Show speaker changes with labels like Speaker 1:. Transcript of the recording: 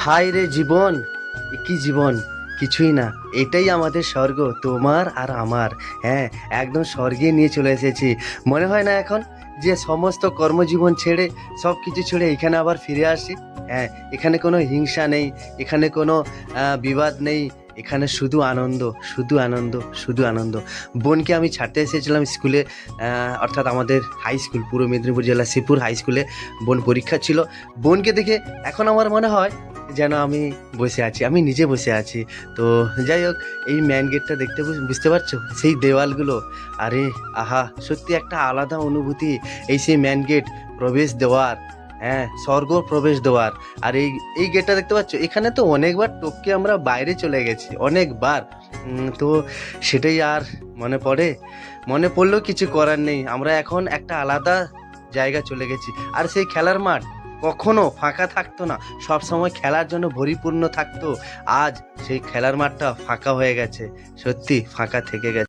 Speaker 1: হায় রে জীবন, এ কি জীবন, কিছুই না। এটাই আমাদের স্বর্গ, তোমার আর আমার। হ্যাঁ, একদম স্বর্গে নিয়ে চলে এসেছি। মনে হয় না এখন যে সমস্ত কর্মজীবন ছেড়ে, সব কিছু ছেড়ে এখানে আবার ফিরে আসি। হ্যাঁ, এখানে কোনো হিংসা নেই, এখানে কোনো বিবাদ নেই, এখানে শুধু আনন্দ, শুধু আনন্দ, শুধু আনন্দ। বোনকে আমি ছাড়তে এসেছিলাম স্কুলে, অর্থাৎ আমাদের হাই স্কুল, পূর্ব মেদিনীপুর জেলার শিবপুর হাই স্কুলে। বোন পরীক্ষা ছিল। বোনকে দেখে এখন আমার মনে হয় যেন আমি বসে আছি, আমি নিজে বসে আছি। তো যাই হোক, এই মেন গেটটা দেখতে বুঝতে পারছো, সেই দেওয়ালগুলো, আরে আহা, সত্যি একটা আলাদা অনুভূতি। এই সেই মেন গেট, প্রবেশ দ্বার, হ্যাঁ, স্বর্গ প্রবেশ দ্বার। আর এই এই গেটটা দেখতে পাচ্ছ, এখানে তো অনেকবার টপকে আমরা বাইরে চলে গেছি, অনেকবার। তো সেটাই আর মনে পড়ে, মনে পড়লেও কিছু করার নেই। আমরা এখন একটা আলাদা জায়গা চলে গেছি। আর সেই খেলার মাঠ কখনো ফাঁকা থাকতো না, সব সময় খেলার জন্য পরিপূর্ণ থাকতো। আজ সেই খেলার মাঠটা ফাঁকা হয়ে গেছে, সত্যি ফাঁকা থেকে গেছে।